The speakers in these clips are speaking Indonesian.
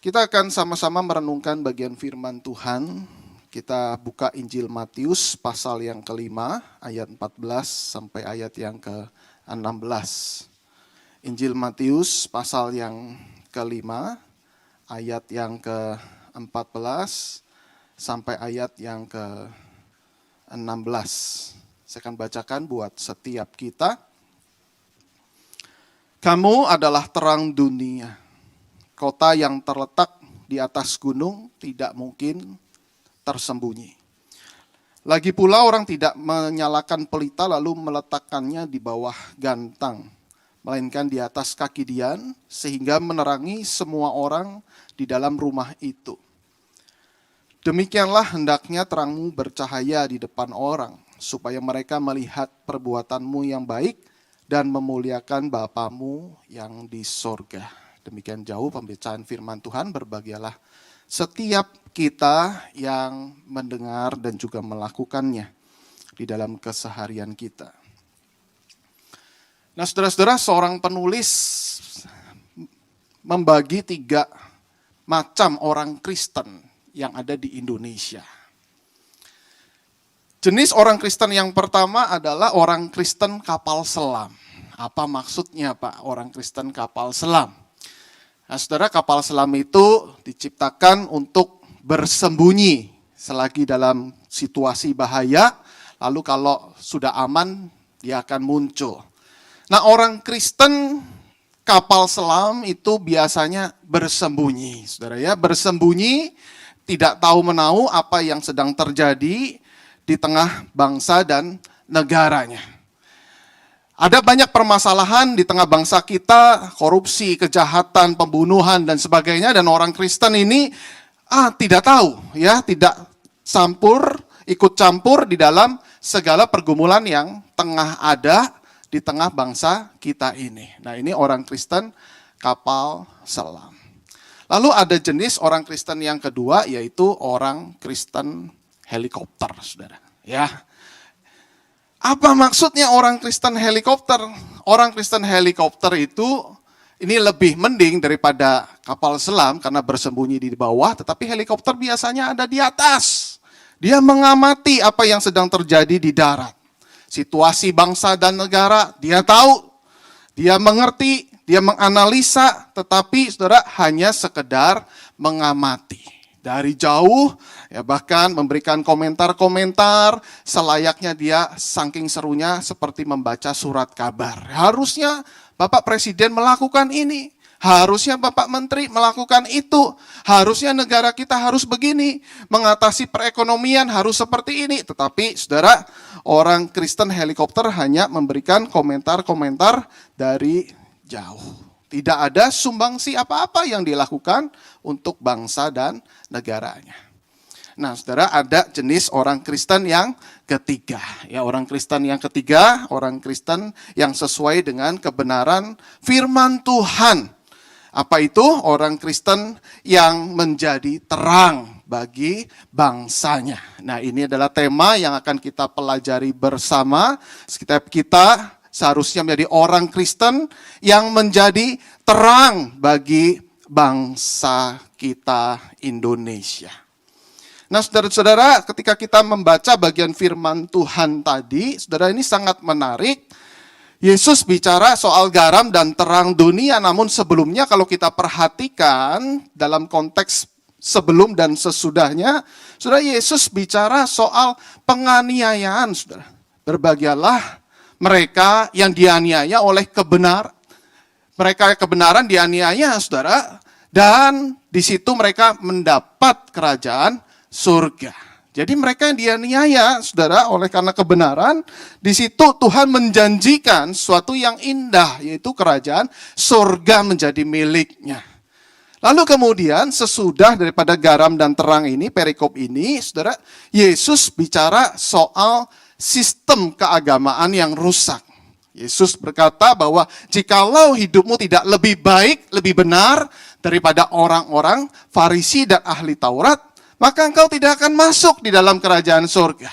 Kita akan sama-sama merenungkan bagian firman Tuhan. Kita buka Injil Matius pasal yang kelima, ayat 14 sampai ayat yang ke-16. Injil Matius pasal yang kelima, ayat yang ke-14 sampai ayat yang ke-16. Saya akan bacakan buat setiap kita. Kamu adalah terang dunia. Kota yang terletak di atas gunung tidak mungkin tersembunyi. Lagi pula orang tidak menyalakan pelita lalu meletakkannya di bawah gantang, melainkan di atas kaki dian sehingga menerangi semua orang di dalam rumah itu. Demikianlah hendaknya terangmu bercahaya di depan orang, supaya mereka melihat perbuatanmu yang baik dan memuliakan Bapamu yang di sorga. Demikian jauh pembacaan firman Tuhan, berbahagialah setiap kita yang mendengar dan juga melakukannya di dalam keseharian kita. Nah, saudara-saudara, seorang penulis membagi 3 macam orang Kristen yang ada di Indonesia. Jenis orang Kristen yang pertama adalah orang Kristen kapal selam. Apa maksudnya, Pak, orang Kristen kapal selam? Nah, saudara, kapal selam itu diciptakan untuk bersembunyi selagi dalam situasi bahaya, lalu kalau sudah aman, dia akan muncul. Nah, orang Kristen kapal selam itu biasanya bersembunyi, saudara ya, bersembunyi, tidak tahu menahu apa yang sedang terjadi di tengah bangsa dan negaranya. Ada banyak permasalahan di tengah bangsa kita, korupsi, kejahatan, pembunuhan, dan sebagainya. Dan orang Kristen ini tidak tahu, ya, tidak ikut campur di dalam segala pergumulan yang tengah ada di tengah bangsa kita ini. Nah, ini orang Kristen kapal selam. Lalu ada jenis orang Kristen yang kedua, yaitu orang Kristen helikopter, saudara. Ya. Apa maksudnya orang Kristen helikopter? Orang Kristen helikopter itu ini lebih mending daripada kapal selam karena bersembunyi di bawah, tetapi helikopter biasanya ada di atas. Dia mengamati apa yang sedang terjadi di darat. Situasi bangsa dan negara, dia tahu, dia mengerti, dia menganalisa, tetapi saudara hanya sekedar mengamati. Dari jauh, ya bahkan memberikan komentar-komentar, selayaknya dia saking serunya seperti membaca surat kabar. Harusnya Bapak Presiden melakukan ini, harusnya Bapak Menteri melakukan itu, harusnya negara kita harus begini, mengatasi perekonomian harus seperti ini. Tetapi saudara, orang Kristen helikopter hanya memberikan komentar-komentar dari jauh. Tidak ada sumbangsi apa-apa yang dilakukan untuk bangsa dan negaranya. Nah, saudara, ada jenis orang Kristen yang ketiga. Ya, orang Kristen yang ketiga, orang Kristen yang sesuai dengan kebenaran firman Tuhan. Apa itu? Orang Kristen yang menjadi terang bagi bangsanya. Nah, ini adalah tema yang akan kita pelajari bersama. Setiap kita seharusnya menjadi orang Kristen yang menjadi terang bagi bangsa kita Indonesia. Nah, saudara-saudara, ketika kita membaca bagian firman Tuhan tadi, saudara, ini sangat menarik. Yesus bicara soal garam dan terang dunia, namun sebelumnya kalau kita perhatikan dalam konteks sebelum dan sesudahnya, saudara, Yesus bicara soal penganiayaan, saudara. Berbahagialah mereka yang dianiaya oleh kebenaran. Mereka kebenaran dianiaya, saudara. Dan di situ mereka mendapat kerajaan surga. Jadi mereka yang dianiaya, saudara, oleh karena kebenaran, di situ Tuhan menjanjikan sesuatu yang indah, yaitu kerajaan surga menjadi miliknya. Lalu kemudian sesudah daripada garam dan terang ini, perikop ini, saudara, Yesus bicara soal sistem keagamaan yang rusak. Yesus berkata bahwa jikalau hidupmu tidak lebih baik, lebih benar daripada orang-orang Farisi dan ahli Taurat, maka engkau tidak akan masuk di dalam kerajaan surga.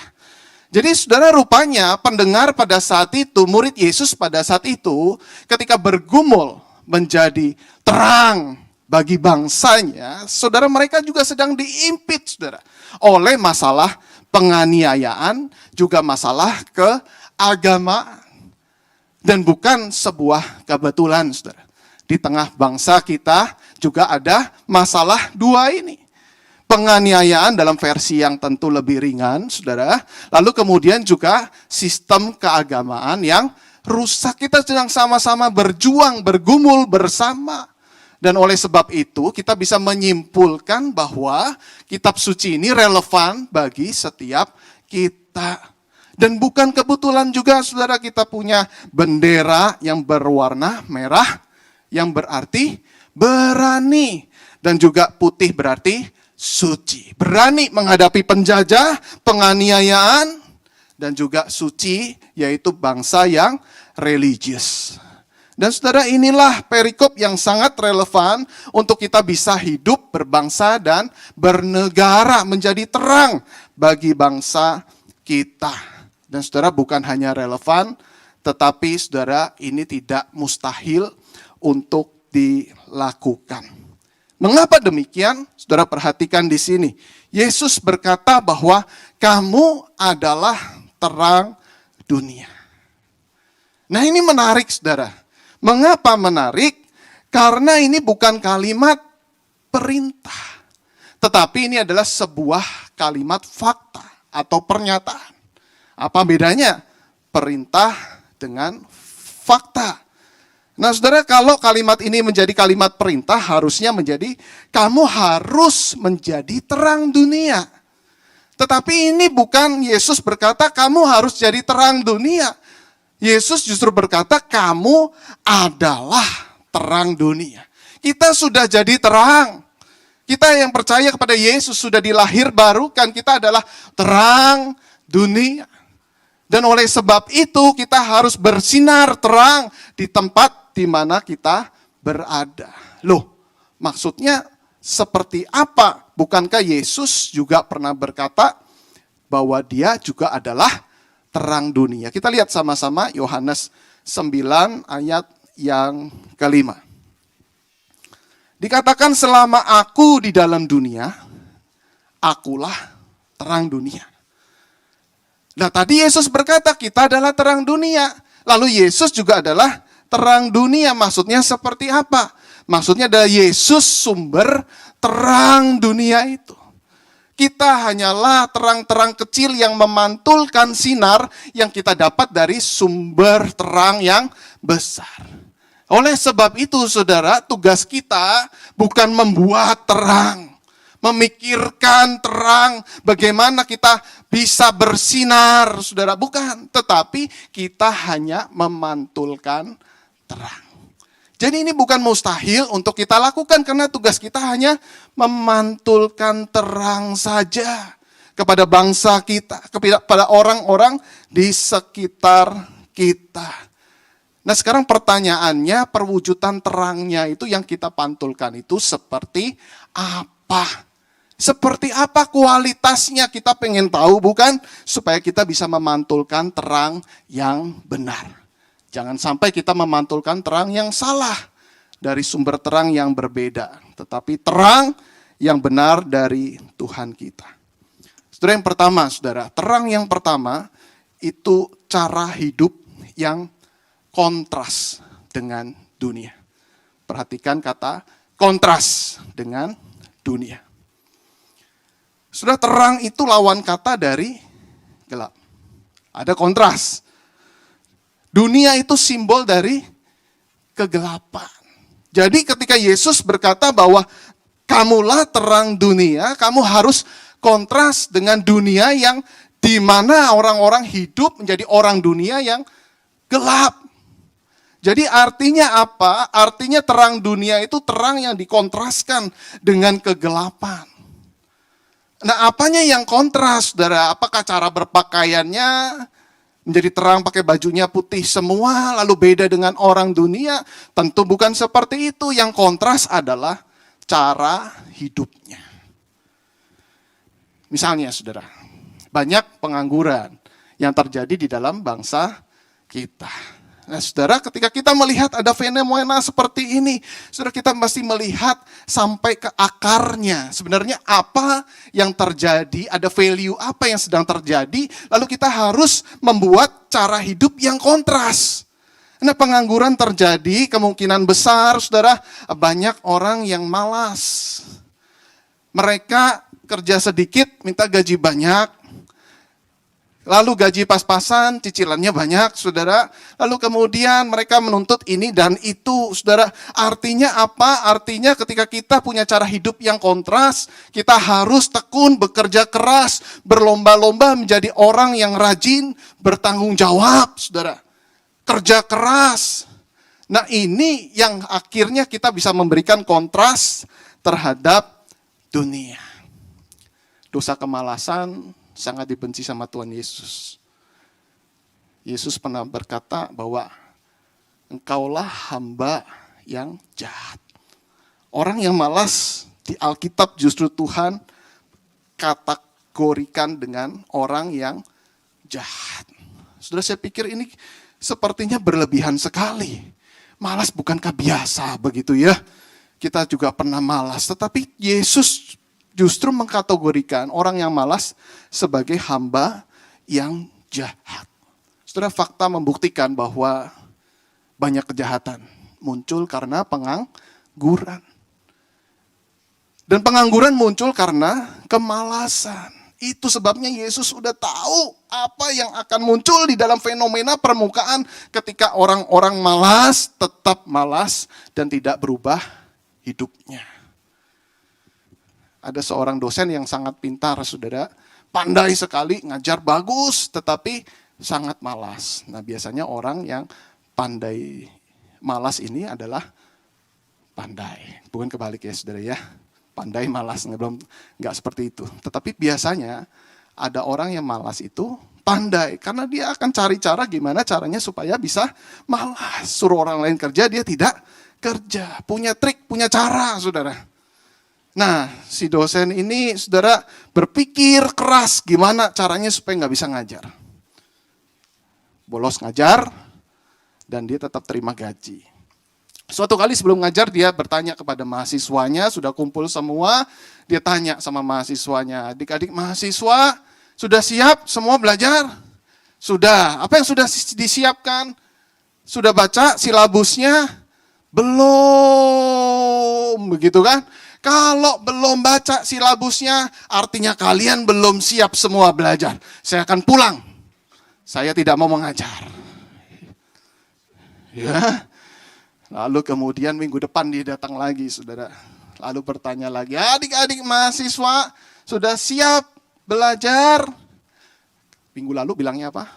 Jadi saudara, rupanya pendengar pada saat itu, murid Yesus pada saat itu, ketika bergumul menjadi terang bagi bangsanya, saudara, mereka juga sedang diimpit, saudara, oleh masalah penganiayaan, juga masalah keagamaan. Dan bukan sebuah kebetulan, saudara. Di tengah bangsa kita juga ada masalah dua ini. Penganiayaan dalam versi yang tentu lebih ringan, saudara. Lalu kemudian juga sistem keagamaan yang rusak. Kita sedang sama-sama berjuang, bergumul bersama. Dan oleh sebab itu kita bisa menyimpulkan bahwa kitab suci ini relevan bagi setiap kita. Dan bukan kebetulan juga, saudara, kita punya bendera yang berwarna merah, yang berarti berani. Dan juga putih berarti suci. Berani menghadapi penjajah, penganiayaan, dan juga suci, yaitu bangsa yang religius. Dan saudara, inilah perikop yang sangat relevan untuk kita bisa hidup berbangsa dan bernegara, menjadi terang bagi bangsa kita. Dan saudara, bukan hanya relevan, tetapi saudara, ini tidak mustahil untuk dilakukan. Mengapa demikian? Saudara, perhatikan di sini. Yesus berkata bahwa kamu adalah terang dunia. Nah, ini menarik, saudara. Mengapa menarik? Karena ini bukan kalimat perintah, tetapi ini adalah sebuah kalimat fakta atau pernyataan. Apa bedanya perintah dengan fakta? Nah, saudara, kalau kalimat ini menjadi kalimat perintah, harusnya menjadi kamu harus menjadi terang dunia. Tetapi ini bukan Yesus berkata kamu harus jadi terang dunia. Yesus justru berkata kamu adalah terang dunia. Kita sudah jadi terang. Kita yang percaya kepada Yesus sudah dilahir baru, kan kita adalah terang dunia. Dan oleh sebab itu kita harus bersinar terang di tempat di mana kita berada. Loh, maksudnya seperti apa? Bukankah Yesus juga pernah berkata bahwa dia juga adalah terang dunia? Kita lihat sama-sama Yohanes 9 ayat yang kelima. Dikatakan selama aku di dalam dunia, akulah terang dunia. Nah, tadi Yesus berkata kita adalah terang dunia. Lalu Yesus juga adalah terang dunia. Maksudnya seperti apa? Maksudnya adalah Yesus sumber terang dunia itu. Kita hanyalah terang-terang kecil yang memantulkan sinar yang kita dapat dari sumber terang yang besar. Oleh sebab itu, saudara, tugas kita bukan membuat terang, memikirkan terang, bagaimana kita bisa bersinar, saudara, bukan. Tetapi kita hanya memantulkan terang. Jadi ini bukan mustahil untuk kita lakukan, karena tugas kita hanya memantulkan terang saja kepada bangsa kita, kepada orang-orang di sekitar kita. Nah, sekarang pertanyaannya, perwujudan terangnya itu yang kita pantulkan itu seperti apa? Seperti apa kualitasnya, kita pengen tahu, bukan? Supaya kita bisa memantulkan terang yang benar. Jangan sampai kita memantulkan terang yang salah dari sumber terang yang berbeda. Tetapi terang yang benar dari Tuhan kita. Saudara, yang pertama, saudara, terang yang pertama itu cara hidup yang kontras dengan dunia. Perhatikan kata kontras dengan dunia. Sudah, terang itu lawan kata dari gelap. Ada kontras. Dunia itu simbol dari kegelapan. Jadi ketika Yesus berkata bahwa kamulah terang dunia, kamu harus kontras dengan dunia yang di mana orang-orang hidup menjadi orang dunia yang gelap. Jadi artinya apa? Artinya terang dunia itu terang yang dikontraskan dengan kegelapan. Nah, apanya yang kontras, saudara? Apakah cara berpakaiannya menjadi terang, pakai bajunya putih semua, lalu beda dengan orang dunia? Tentu bukan seperti itu. Yang kontras adalah cara hidupnya. Misalnya, saudara, banyak pengangguran yang terjadi di dalam bangsa kita. Nah, saudara, ketika kita melihat ada fenomena seperti ini, saudara, kita mesti melihat sampai ke akarnya. Sebenarnya apa yang terjadi, ada value apa yang sedang terjadi, lalu kita harus membuat cara hidup yang kontras. Nah, pengangguran terjadi, kemungkinan besar, saudara, banyak orang yang malas. Mereka kerja sedikit, minta gaji banyak. Lalu gaji pas-pasan, cicilannya banyak, saudara. Lalu kemudian mereka menuntut ini dan itu, saudara. Artinya apa? Artinya ketika kita punya cara hidup yang kontras, kita harus tekun, bekerja keras, berlomba-lomba menjadi orang yang rajin, bertanggung jawab, saudara. Kerja keras. Nah, ini yang akhirnya kita bisa memberikan kontras terhadap dunia. Dosa kemalasan sangat dibenci sama Tuhan Yesus. Yesus pernah berkata bahwa engkaulah hamba yang jahat. Orang yang malas di Alkitab justru Tuhan kategorikan dengan orang yang jahat. Saudara, saya pikir ini sepertinya berlebihan sekali. Malas bukankah biasa begitu ya? Kita juga pernah malas, tetapi Yesus justru mengkategorikan orang yang malas sebagai hamba yang jahat. Saudara, fakta membuktikan bahwa banyak kejahatan muncul karena pengangguran. Dan pengangguran muncul karena kemalasan. Itu sebabnya Yesus sudah tahu apa yang akan muncul di dalam fenomena permukaan ketika orang-orang malas, tetap malas dan tidak berubah hidupnya. Ada seorang dosen yang sangat pintar, saudara. Pandai sekali, ngajar bagus, tetapi sangat malas. Nah, biasanya orang yang pandai malas ini adalah pandai. Bukan kebalik ya, saudara ya. Pandai malas, nggak seperti itu. Tetapi biasanya ada orang yang malas itu pandai. Karena dia akan cari cara gimana caranya supaya bisa malas. Suruh orang lain kerja, dia tidak kerja. Punya trik, punya cara, saudara. Nah, si dosen ini, saudara, berpikir keras gimana caranya supaya nggak bisa ngajar. Bolos ngajar, dan dia tetap terima gaji. Suatu kali sebelum ngajar, dia bertanya kepada mahasiswanya, sudah kumpul semua, dia tanya sama mahasiswanya, adik-adik mahasiswa, sudah siap semua belajar? Sudah. Apa yang sudah disiapkan? Sudah baca silabusnya? Belum, begitu kan? Kalau belum baca silabusnya, artinya kalian belum siap semua belajar. Saya akan pulang. Saya tidak mau mengajar. Ya. Lalu kemudian minggu depan dia datang lagi, saudara. Lalu bertanya lagi, adik-adik mahasiswa sudah siap belajar? Minggu lalu bilangnya apa?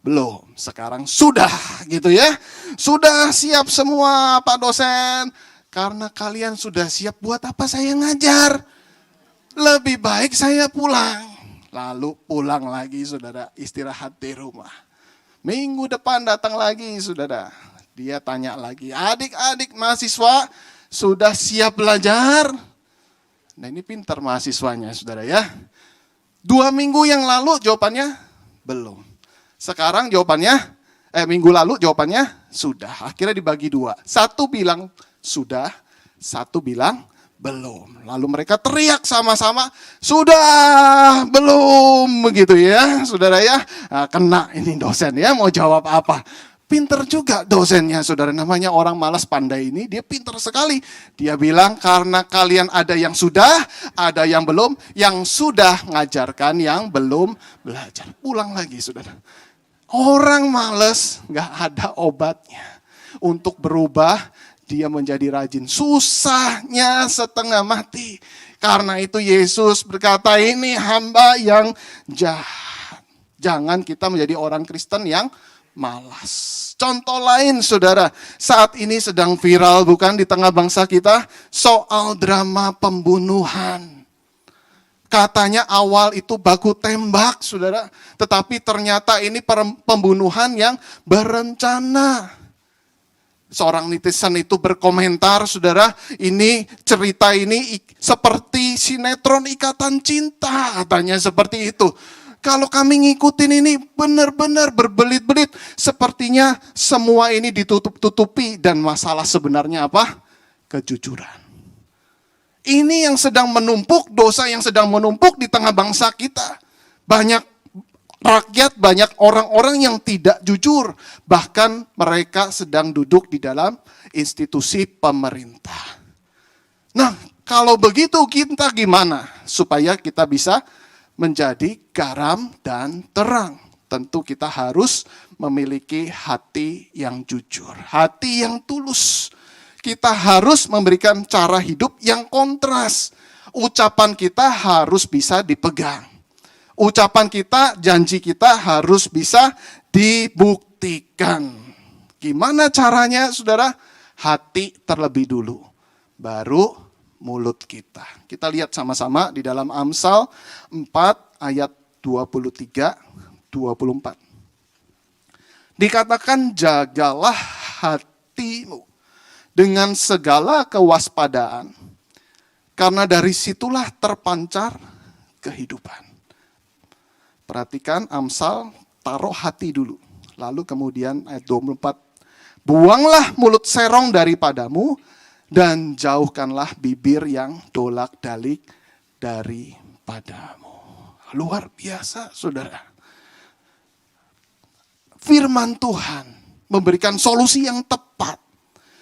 Belum. Sekarang sudah, gitu ya. Sudah siap semua, Pak dosen. Karena kalian sudah siap, buat apa saya ngajar? Lebih baik saya pulang. Lalu pulang lagi, saudara, istirahat di rumah. Minggu depan datang lagi, saudara. Dia tanya lagi, adik-adik mahasiswa sudah siap belajar? Nah, ini pintar mahasiswanya, saudara ya. 2 minggu yang lalu jawabannya belum. Sekarang jawabannya, minggu lalu jawabannya sudah. Akhirnya dibagi 2. Satu bilang sudah, satu bilang belum. Lalu mereka teriak sama-sama, sudah, belum, begitu ya, saudara ya. Nah, kena ini dosen ya, mau jawab apa? Pinter juga dosennya, saudara. Namanya orang malas pandai ini, dia pinter sekali. Dia bilang, karena kalian ada yang sudah, ada yang belum, yang sudah ngajarkan, yang belum belajar. Pulang lagi, saudara. Orang malas, gak ada obatnya. Untuk berubah, dia menjadi rajin. Susahnya setengah mati. Karena itu Yesus berkata, ini hamba yang jahat. Jangan kita menjadi orang Kristen yang malas. Contoh lain, saudara, saat ini sedang viral bukan di tengah bangsa kita, soal drama pembunuhan. Katanya awal itu baku tembak, saudara, tetapi ternyata ini pembunuhan yang berencana. Seorang netizen itu berkomentar, saudara, ini cerita ini seperti sinetron Ikatan Cinta, katanya seperti itu. Kalau kami ngikutin ini benar-benar berbelit-belit, sepertinya semua ini ditutup-tutupi dan masalah sebenarnya apa? Kejujuran. Ini yang sedang menumpuk, dosa yang sedang menumpuk di tengah bangsa kita. Banyak rakyat, banyak orang-orang yang tidak jujur. Bahkan mereka sedang duduk di dalam institusi pemerintah. Nah, kalau begitu kita gimana? Supaya kita bisa menjadi garam dan terang. Tentu kita harus memiliki hati yang jujur, hati yang tulus. Kita harus memberikan cara hidup yang kontras. Ucapan kita harus bisa dipegang. Ucapan kita, janji kita harus bisa dibuktikan. Gimana caranya, saudara? Hati terlebih dulu, baru mulut kita. Kita lihat sama-sama di dalam Amsal 4 ayat 23-24. Dikatakan, jagalah hatimu dengan segala kewaspadaan, karena dari situlah terpancar kehidupan. Perhatikan Amsal, taruh hati dulu. Lalu kemudian ayat 24, buanglah mulut serong daripadamu, dan jauhkanlah bibir yang dolak-dalik daripadamu. Luar biasa, saudara. Firman Tuhan memberikan solusi yang tepat.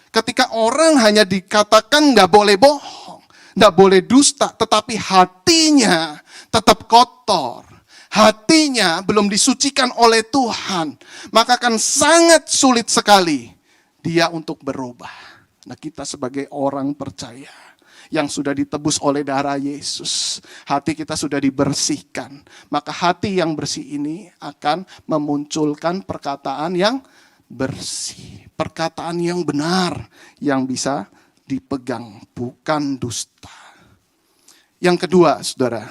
Ketika orang hanya dikatakan nggak boleh bohong, nggak boleh dusta, tetapi hatinya tetap kotor, hatinya belum disucikan oleh Tuhan, maka akan sangat sulit sekali dia untuk berubah. Nah, kita sebagai orang percaya yang sudah ditebus oleh darah Yesus, hati kita sudah dibersihkan, maka hati yang bersih ini akan memunculkan perkataan yang bersih, perkataan yang benar, yang bisa dipegang, bukan dusta. Yang kedua, saudara,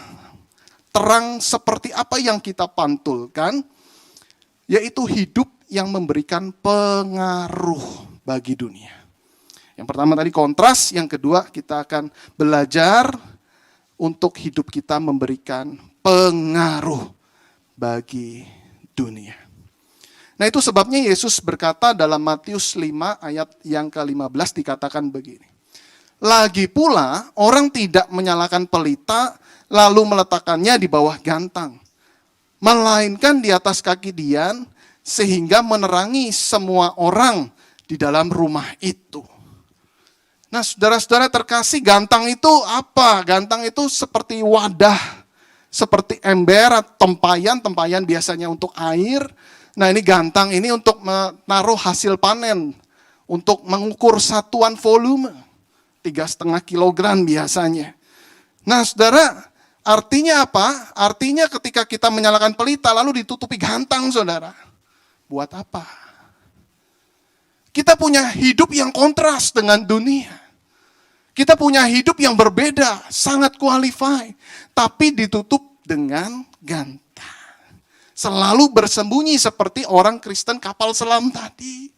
terang seperti apa yang kita pantulkan, yaitu hidup yang memberikan pengaruh bagi dunia. Yang pertama tadi kontras, yang kedua kita akan belajar untuk hidup kita memberikan pengaruh bagi dunia. Nah, itu sebabnya Yesus berkata dalam Matius 5 ayat yang ke-15 dikatakan begini. Lagi pula orang tidak menyalakan pelita lalu meletakkannya di bawah gantang, melainkan di atas kaki dian sehingga menerangi semua orang di dalam rumah itu. Nah, saudara-saudara terkasih, gantang itu apa? Gantang itu seperti wadah, seperti ember, tempayan biasanya untuk air. Nah, ini gantang ini untuk menaruh hasil panen, untuk mengukur satuan volume, 3,5 kilogram biasanya. Nah, saudara, artinya apa? Artinya ketika kita menyalakan pelita lalu ditutupi gantang, saudara. Buat apa? Kita punya hidup yang kontras dengan dunia. Kita punya hidup yang berbeda, sangat qualified, tapi ditutup dengan gantang. Selalu bersembunyi seperti orang Kristen kapal selam tadi.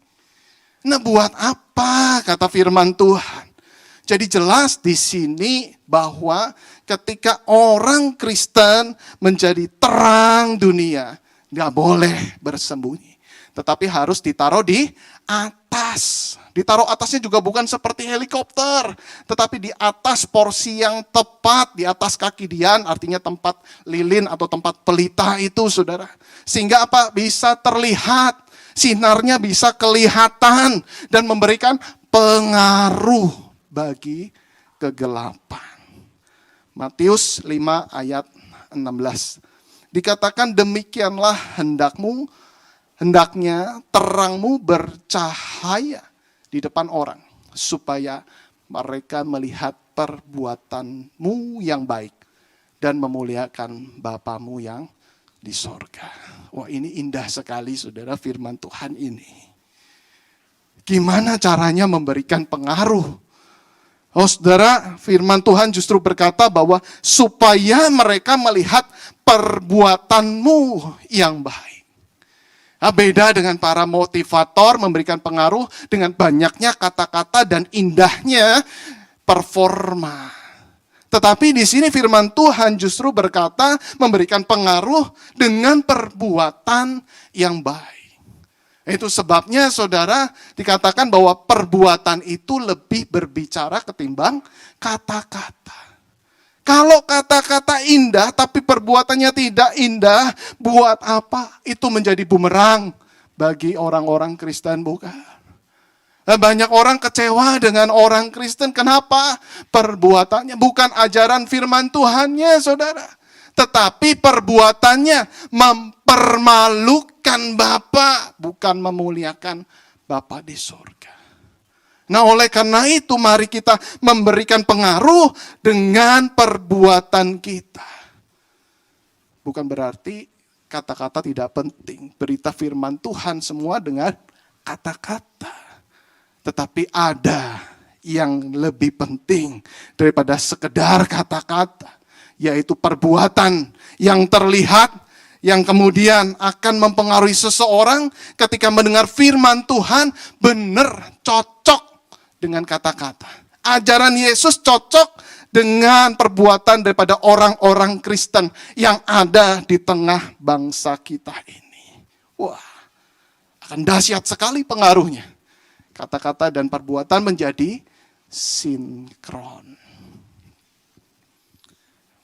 Nah, buat apa, kata firman Tuhan? Jadi jelas di sini bahwa ketika orang Kristen menjadi terang dunia, nggak boleh bersembunyi. Tetapi harus ditaruh di atas. Ditaruh atasnya juga bukan seperti helikopter, tetapi di atas porsi yang tepat, di atas kaki dian, artinya tempat lilin atau tempat pelita itu, saudara. Sehingga apa? Bisa terlihat, sinarnya bisa kelihatan, dan memberikan pengaruh bagi kegelapan. Matius 5 ayat 16. Dikatakan demikianlah hendaknya terangmu bercahaya di depan orang, supaya mereka melihat perbuatanmu yang baik dan memuliakan Bapamu yang di sorga. Wah, ini indah sekali, saudara, firman Tuhan ini. Gimana caranya memberikan pengaruh? Oh, saudara, firman Tuhan justru berkata bahwa supaya mereka melihat perbuatanmu yang baik. Nah, beda dengan para motivator memberikan pengaruh dengan banyaknya kata-kata dan indahnya performa. Tetapi di sini firman Tuhan justru berkata memberikan pengaruh dengan perbuatan yang baik. Itu sebabnya saudara dikatakan bahwa perbuatan itu lebih berbicara ketimbang kata-kata. Kalau kata-kata indah tapi perbuatannya tidak indah, buat apa? Itu menjadi bumerang bagi orang-orang Kristen, bukan? Banyak orang kecewa dengan orang Kristen. Kenapa? Perbuatannya bukan ajaran firman Tuhannya, saudara. Tetapi perbuatannya mempermalukan Bapa, bukan memuliakan Bapa di surga. Nah, oleh karena itu mari kita memberikan pengaruh dengan perbuatan kita. Bukan berarti kata-kata tidak penting. Berita firman Tuhan semua dengan kata-kata. Tetapi ada yang lebih penting daripada sekedar kata-kata, yaitu perbuatan yang terlihat, yang kemudian akan mempengaruhi seseorang ketika mendengar firman Tuhan, benar cocok dengan kata-kata. Ajaran Yesus cocok dengan perbuatan daripada orang-orang Kristen yang ada di tengah bangsa kita ini. Wah, akan dahsyat sekali pengaruhnya. Kata-kata dan perbuatan menjadi sinkron.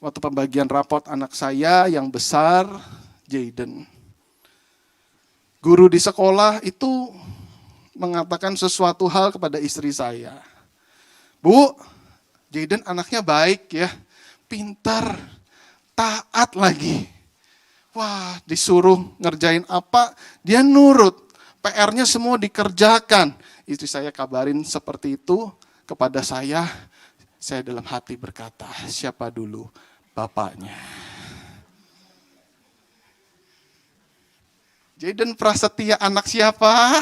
Waktu pembagian rapot anak saya yang besar, Jaden. Guru di sekolah itu mengatakan sesuatu hal kepada istri saya. Bu, Jaden anaknya baik ya, pintar, taat lagi. Wah, disuruh ngerjain apa, dia nurut. PR-nya semua dikerjakan. Istri saya kabarin seperti itu kepada saya dalam hati berkata, siapa dulu bapaknya? Jaden Prasetya anak siapa?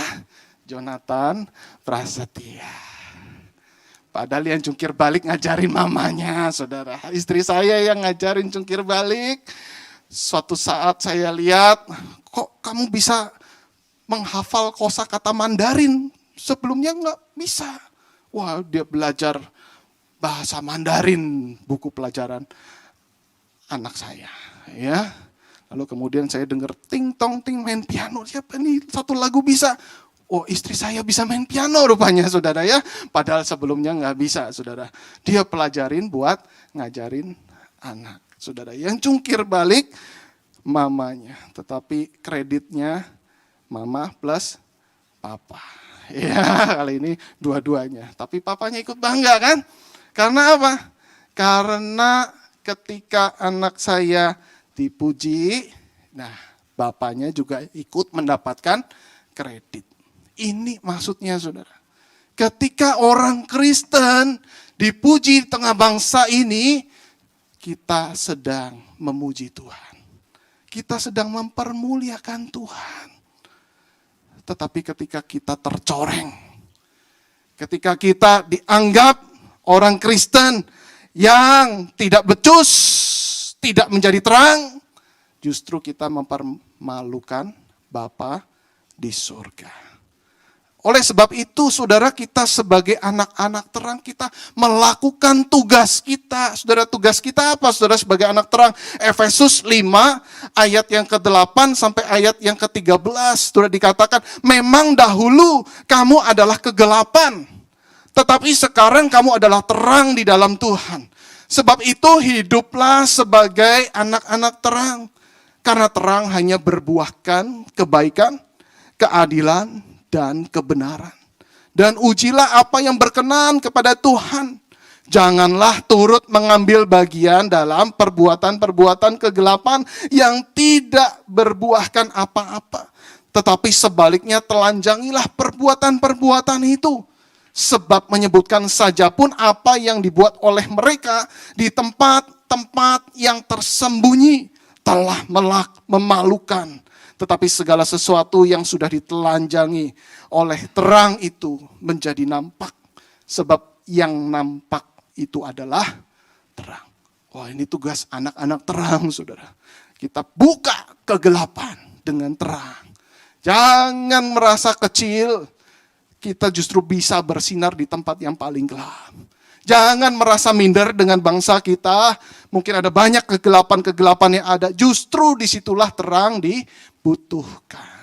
Jonathan Prasetya. Padahal yang jungkir balik ngajarin mamanya, saudara. Istri saya yang ngajarin jungkir balik. Suatu saat saya lihat, kok kamu bisa menghafal kosakata Mandarin? Sebelumnya nggak bisa. Wah, dia belajar bahasa Mandarin, buku pelajaran anak saya. Ya, lalu kemudian saya dengar ting tong ting main piano. Siapa nih? Satu lagu bisa. Oh, istri saya bisa main piano rupanya, saudara ya. Padahal sebelumnya nggak bisa, saudara. Dia pelajarin buat ngajarin anak, saudara. Yang jungkir balik mamanya, tetapi kreditnya mama plus papa. Ya, kali ini dua-duanya. Tapi papanya ikut bangga kan? Karena apa? Karena ketika anak saya dipuji, nah bapaknya juga ikut mendapatkan kredit. Ini maksudnya, saudara. Ketika orang Kristen dipuji di tengah bangsa ini, kita sedang memuji Tuhan. Kita sedang mempermuliakan Tuhan. Tetapi ketika kita tercoreng, ketika kita dianggap orang Kristen yang tidak becus, tidak menjadi terang, justru kita mempermalukan Bapa di surga. Oleh sebab itu, saudara, kita sebagai anak-anak terang, kita melakukan tugas kita. Saudara, tugas kita apa, saudara, sebagai anak terang? Efesus 5, ayat yang ke-8 sampai ayat yang ke-13. Saudara, dikatakan, memang dahulu kamu adalah kegelapan, tetapi sekarang kamu adalah terang di dalam Tuhan. Sebab itu, hiduplah sebagai anak-anak terang. Karena terang hanya berbuahkan kebaikan, keadilan, dan kebenaran. Dan ujilah apa yang berkenan kepada Tuhan. Janganlah turut mengambil bagian dalam perbuatan-perbuatan kegelapan yang tidak berbuahkan apa-apa. Tetapi sebaliknya telanjangilah perbuatan-perbuatan itu. Sebab menyebutkan saja pun apa yang dibuat oleh mereka di tempat-tempat yang tersembunyi telah memalukan. Tetapi segala sesuatu yang sudah ditelanjangi oleh terang itu menjadi nampak. Sebab yang nampak itu adalah terang. Wah, ini tugas anak-anak terang, saudara. Kita buka kegelapan dengan terang. Jangan merasa kecil. Kita justru bisa bersinar di tempat yang paling gelap. Jangan merasa minder dengan bangsa kita. Mungkin ada banyak kegelapan-kegelapan yang ada. Justru disitulah terang dibutuhkan.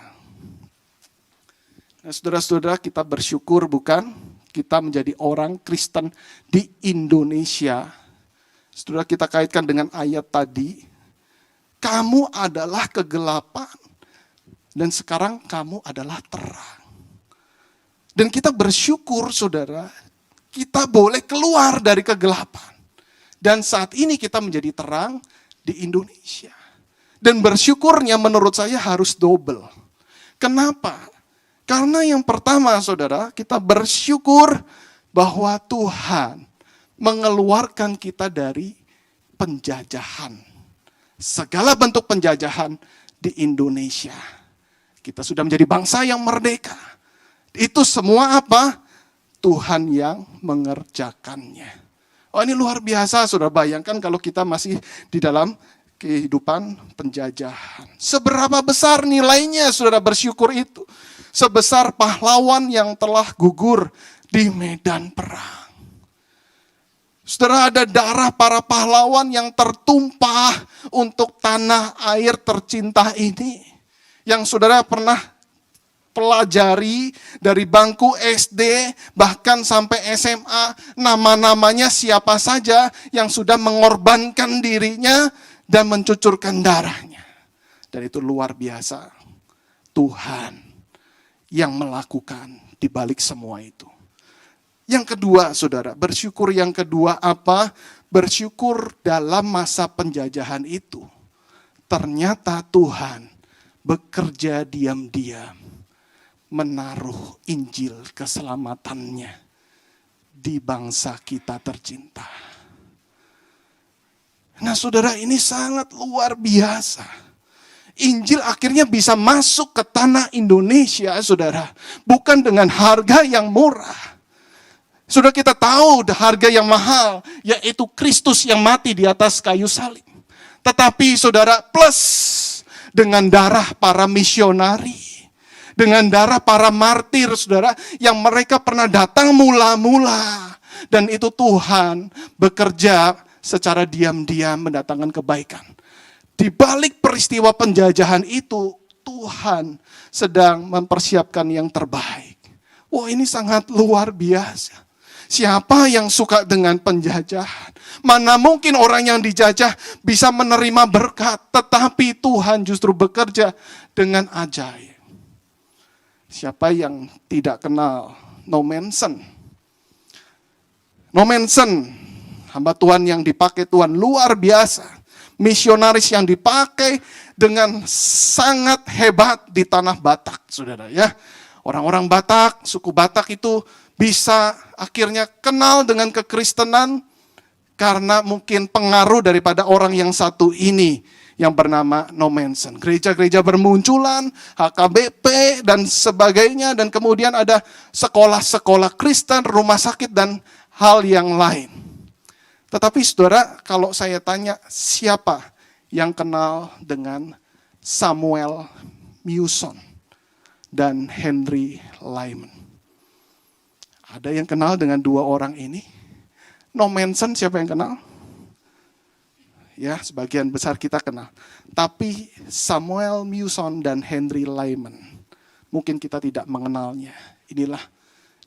Nah, saudara-saudara, kita bersyukur bukan? Kita menjadi orang Kristen di Indonesia. Saudara, kita kaitkan dengan ayat tadi. Kamu adalah kegelapan. Dan sekarang kamu adalah terang. Dan kita bersyukur, saudara, kita boleh keluar dari kegelapan. Dan saat ini kita menjadi terang di Indonesia. Dan bersyukurnya menurut saya harus double. Kenapa? Karena yang pertama, saudara, kita bersyukur bahwa Tuhan mengeluarkan kita dari penjajahan. Segala bentuk penjajahan di Indonesia. Kita sudah menjadi bangsa yang merdeka. Itu semua apa? Tuhan yang mengerjakannya. Oh, ini luar biasa, saudara. Bayangkan kalau kita masih di dalam kehidupan penjajahan. Seberapa besar nilainya, saudara, bersyukur itu. Sebesar pahlawan yang telah gugur di medan perang. Saudara, ada darah para pahlawan yang tertumpah untuk tanah air tercinta ini. Yang saudara pernah pelajari dari bangku SD bahkan sampai SMA, nama-namanya siapa saja yang sudah mengorbankan dirinya dan mencucurkan darahnya. Dan itu luar biasa. Tuhan yang melakukan di balik semua itu. Yang kedua, saudara, bersyukur yang kedua apa? Bersyukur dalam masa penjajahan itu. Ternyata Tuhan bekerja diam-diam menaruh Injil keselamatannya di bangsa kita tercinta. Nah, saudara, ini sangat luar biasa. Injil akhirnya bisa masuk ke tanah Indonesia, saudara. Bukan dengan harga yang murah. Saudara, kita tahu harga yang mahal, yaitu Kristus yang mati di atas kayu salib. Tetapi saudara, plus dengan darah para misionari. Dengan darah para martir, saudara, yang mereka pernah datang mula-mula. Dan itu Tuhan bekerja secara diam-diam mendatangkan kebaikan. Di balik peristiwa penjajahan itu, Tuhan sedang mempersiapkan yang terbaik. Wah, ini sangat luar biasa. Siapa yang suka dengan penjajahan? Mana mungkin orang yang dijajah bisa menerima berkat, tetapi Tuhan justru bekerja dengan ajaib. Siapa yang tidak kenal No Manson? No Manson, hamba Tuhan yang dipakai Tuhan luar biasa. Misionaris yang dipakai dengan sangat hebat di tanah Batak, saudara ya. Orang-orang Batak, suku Batak itu bisa akhirnya kenal dengan kekristenan karena mungkin pengaruh daripada orang yang satu ini yang bernama No Manson. Gereja-gereja bermunculan, HKBP dan sebagainya, dan kemudian ada sekolah-sekolah Kristen, rumah sakit dan hal yang lain. Tetapi saudara, kalau saya tanya siapa yang kenal dengan Samuel Mewson dan Henry Lyman? Ada yang kenal dengan dua orang ini? No Manson siapa yang kenal? Ya, sebagian besar kita kenal. Tapi Samuel Mewson dan Henry Lyman, mungkin kita tidak mengenalnya. Inilah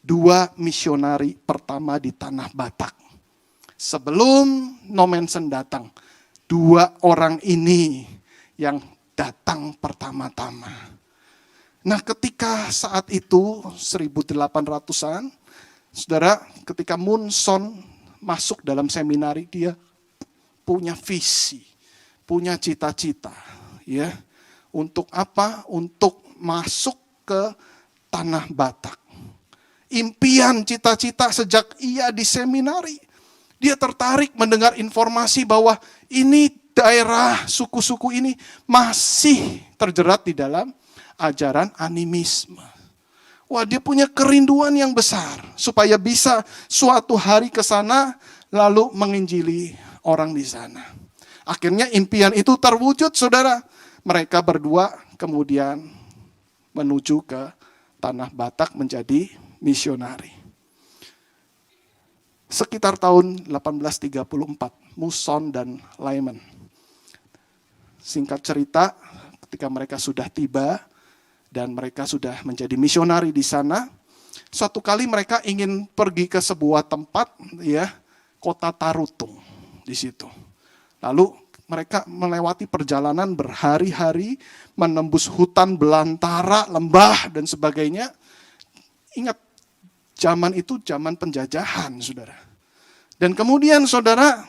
dua misionari pertama di tanah Batak. Sebelum No Manson datang, dua orang ini yang datang pertama-tama. Nah, ketika saat itu 1800-an, saudara, ketika Munson masuk dalam seminari, dia punya visi, punya cita-cita, ya. Untuk apa? Untuk masuk ke tanah Batak. Impian, cita-cita sejak ia di seminari. Dia tertarik mendengar informasi bahwa ini daerah suku-suku ini masih terjerat di dalam ajaran animisme. Wah, dia punya kerinduan yang besar supaya bisa suatu hari ke sana lalu menginjili orang di sana. Akhirnya impian itu terwujud, saudara. Mereka berdua kemudian menuju ke tanah Batak menjadi misionari. sekitar tahun 1834, Muson dan Lyman. Singkat cerita, ketika mereka sudah tiba dan mereka sudah menjadi misionari di sana, suatu kali mereka ingin pergi ke sebuah tempat, ya, kota Tarutung di situ. Lalu mereka melewati perjalanan berhari-hari, menembus hutan belantara, lembah dan sebagainya. Ingat, zaman itu zaman penjajahan, saudara. Dan kemudian, saudara,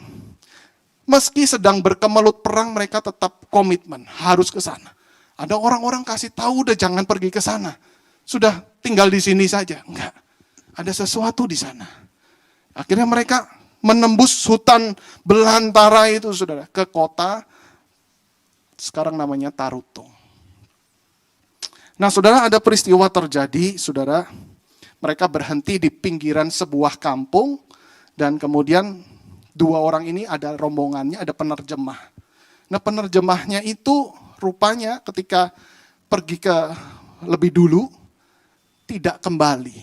meski sedang berkemelut perang, mereka tetap komitmen, harus ke sana. Ada orang-orang kasih tahu, udah jangan pergi ke sana. Sudah tinggal di sini saja. Enggak, ada sesuatu di sana. Akhirnya mereka menembus hutan belantara itu, saudara, ke kota, sekarang namanya Tarutung. Nah, saudara, ada peristiwa terjadi, saudara. Mereka berhenti di pinggiran sebuah kampung, dan kemudian dua orang ini ada rombongannya, ada penerjemah. Nah, penerjemahnya itu rupanya ketika pergi ke lebih dulu, tidak kembali.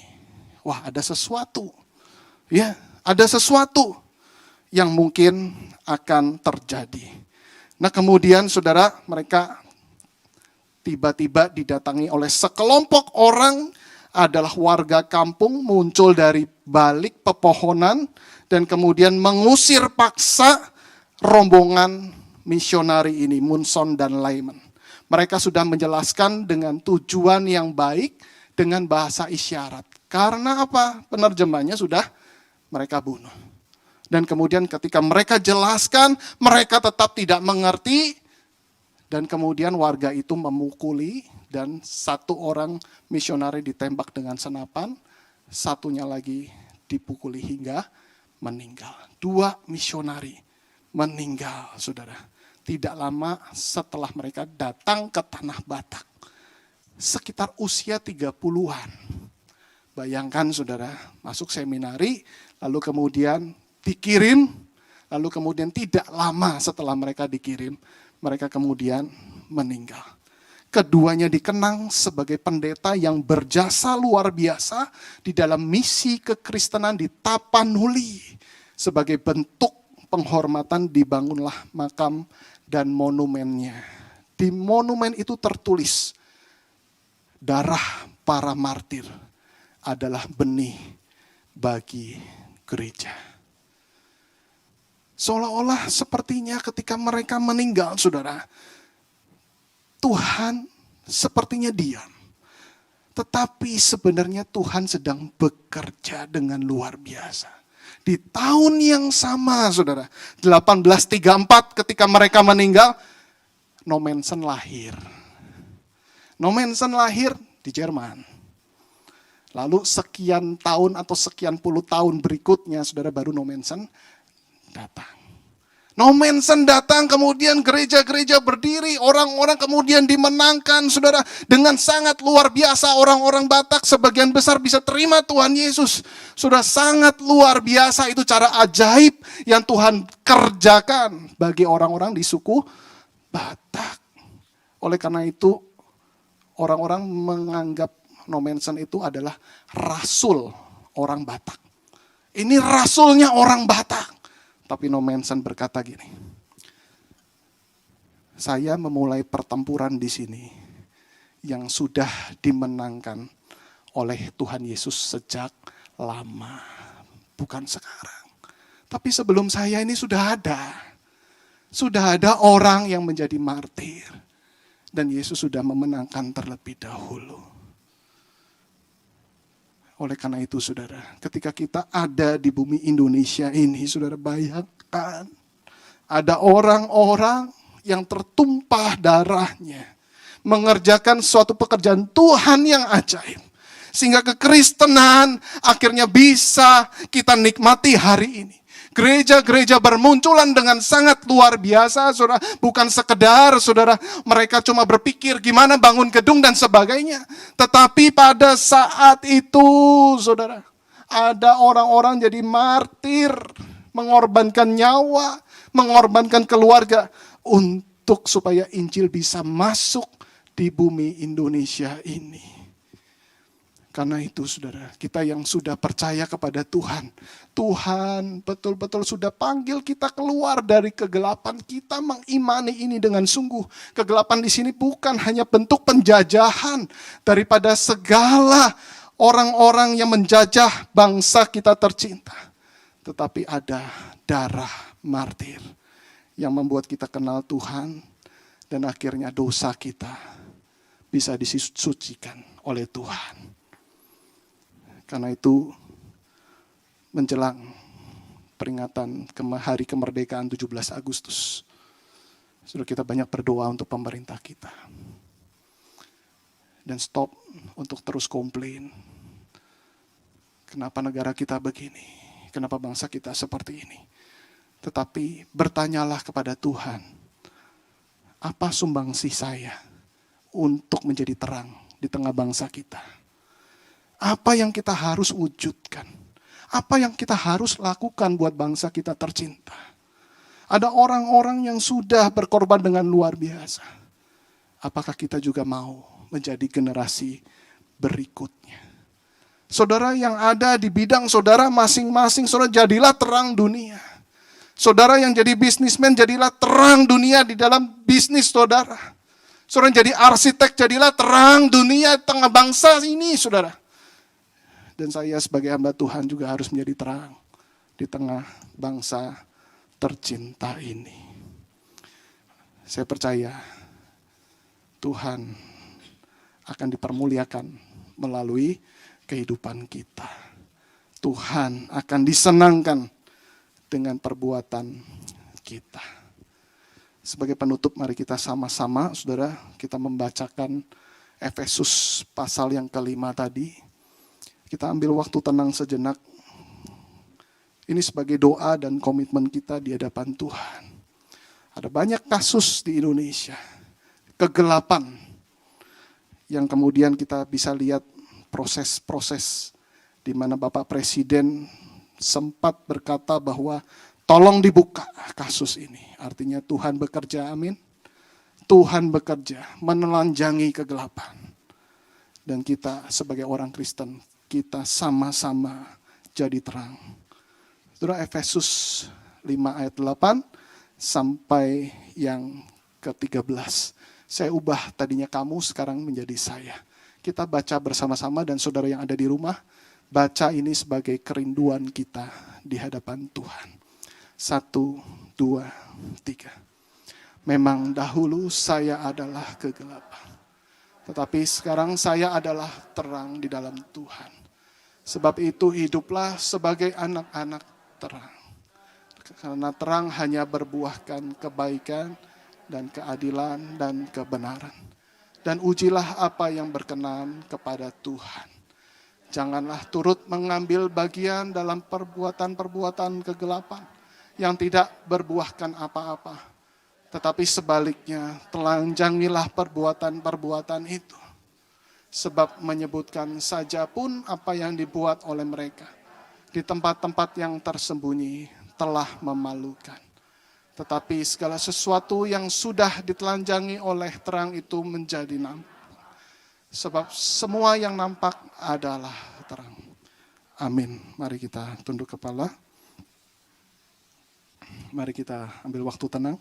Wah, ada sesuatu. Ya, ada sesuatu yang mungkin akan terjadi. Nah, kemudian saudara, mereka tiba-tiba didatangi oleh sekelompok orang, adalah warga kampung, muncul dari balik pepohonan dan kemudian mengusir paksa rombongan misionari ini, Munson dan Lyman. Mereka sudah menjelaskan dengan tujuan yang baik dengan bahasa isyarat. Karena apa? Penerjemahnya sudah mereka bunuh. Dan kemudian ketika mereka jelaskan, mereka tetap tidak mengerti. Dan kemudian warga itu memukuli, dan satu orang misionari ditembak dengan senapan, satunya lagi dipukuli hingga meninggal. Dua misionari meninggal, saudara. Tidak lama setelah mereka datang ke Tanah Batak. Sekitar usia 30-an. Bayangkan, saudara, masuk seminari, lalu kemudian dikirim, lalu kemudian tidak lama setelah mereka dikirim, mereka kemudian meninggal. Keduanya dikenang sebagai pendeta yang berjasa luar biasa di dalam misi kekristenan di Tapanuli. Sebagai bentuk penghormatan dibangunlah makam dan monumennya. Di monumen itu tertulis, darah para martir adalah benih bagi gereja. Seolah-olah sepertinya ketika mereka meninggal, saudara, Tuhan sepertinya diam. Tetapi sebenarnya Tuhan sedang bekerja dengan luar biasa. Di tahun yang sama, saudara, 1834 ketika mereka meninggal, Nommensen lahir. Nommensen lahir di Jerman. Lalu sekian tahun atau sekian puluh tahun berikutnya, saudara, baru Nommensen datang. Nommensen datang, kemudian gereja-gereja berdiri, orang-orang kemudian dimenangkan, saudara, dengan sangat luar biasa. Orang-orang Batak sebagian besar bisa terima Tuhan Yesus. Sudah sangat luar biasa, itu cara ajaib yang Tuhan kerjakan bagi orang-orang di suku Batak. Oleh karena itu, orang-orang menganggap Nommensen itu adalah rasul orang Batak. Ini rasulnya orang Batak. Tapi Nommensen berkata gini, saya memulai pertempuran di sini yang sudah dimenangkan oleh Tuhan Yesus sejak lama, bukan sekarang. Tapi sebelum saya ini sudah ada orang yang menjadi martir, dan Yesus sudah memenangkan terlebih dahulu. Oleh karena itu, saudara, ketika kita ada di bumi Indonesia ini, saudara, bayangkan ada orang-orang yang tertumpah darahnya mengerjakan suatu pekerjaan Tuhan yang ajaib. Sehingga kekristenan akhirnya bisa kita nikmati hari ini. Gereja-gereja bermunculan dengan sangat luar biasa, saudara. Bukan sekedar, saudara, mereka cuma berpikir gimana bangun gedung dan sebagainya. Tetapi pada saat itu, saudara, ada orang-orang jadi martir, mengorbankan nyawa, mengorbankan keluarga, untuk supaya Injil bisa masuk di bumi Indonesia ini. Karena itu saudara, kita yang sudah percaya kepada Tuhan, Tuhan betul-betul sudah panggil kita keluar dari kegelapan. Kita mengimani ini dengan sungguh. Kegelapan di sini bukan hanya bentuk penjajahan daripada segala orang-orang yang menjajah bangsa kita tercinta. Tetapi ada darah martir yang membuat kita kenal Tuhan, dan akhirnya dosa kita bisa disucikan oleh Tuhan. Karena itu menjelang peringatan hari kemerdekaan 17 Agustus, sudah kita banyak berdoa untuk pemerintah kita. Dan stop untuk terus komplain. Kenapa negara kita begini? Kenapa bangsa kita seperti ini? Tetapi bertanyalah kepada Tuhan, apa sumbangsih saya untuk menjadi terang di tengah bangsa kita? Apa yang kita harus wujudkan? Apa yang kita harus lakukan buat bangsa kita tercinta? Ada orang-orang yang sudah berkorban dengan luar biasa. Apakah kita juga mau menjadi generasi berikutnya? Saudara yang ada di bidang saudara masing-masing, saudara jadilah terang dunia. Saudara yang jadi bisnismen, jadilah terang dunia di dalam bisnis saudara. Saudara yang jadi arsitek, jadilah terang dunia di tengah bangsa ini, saudara. Dan saya sebagai hamba Tuhan juga harus menjadi terang di tengah bangsa tercinta ini. Saya percaya Tuhan akan dipermuliakan melalui kehidupan kita. Tuhan akan disenangkan dengan perbuatan kita. Sebagai penutup, mari kita sama-sama, saudara, kita membacakan Efesus pasal yang kelima tadi. Kita ambil waktu tenang sejenak. Ini sebagai doa dan komitmen kita di hadapan Tuhan. Ada banyak kasus di Indonesia, kegelapan, yang kemudian kita bisa lihat proses-proses di mana Bapak Presiden sempat berkata bahwa tolong dibuka kasus ini. Artinya Tuhan bekerja, amin. Tuhan bekerja menelanjangi kegelapan. Dan kita sebagai orang Kristen, kita sama-sama jadi terang. Saudara, Efesus 5 ayat 8 sampai yang ke-13. Saya ubah tadinya kamu, sekarang menjadi saya. Kita baca bersama-sama, dan saudara yang ada di rumah, baca ini sebagai kerinduan kita di hadapan Tuhan. 1, 2, 3. Memang dahulu saya adalah kegelapan, tetapi sekarang saya adalah terang di dalam Tuhan. Sebab itu hiduplah sebagai anak-anak terang. Karena terang hanya berbuahkan kebaikan dan keadilan dan kebenaran. Dan ujilah apa yang berkenan kepada Tuhan. Janganlah turut mengambil bagian dalam perbuatan-perbuatan kegelapan yang tidak berbuahkan apa-apa. Tetapi sebaliknya, telanjangilah perbuatan-perbuatan itu. Sebab menyebutkan saja pun apa yang dibuat oleh mereka di tempat-tempat yang tersembunyi telah memalukan. Tetapi segala sesuatu yang sudah ditelanjangi oleh terang itu menjadi nampak. Sebab semua yang nampak adalah terang. Amin. Mari kita tunduk kepala. Mari kita ambil waktu tenang.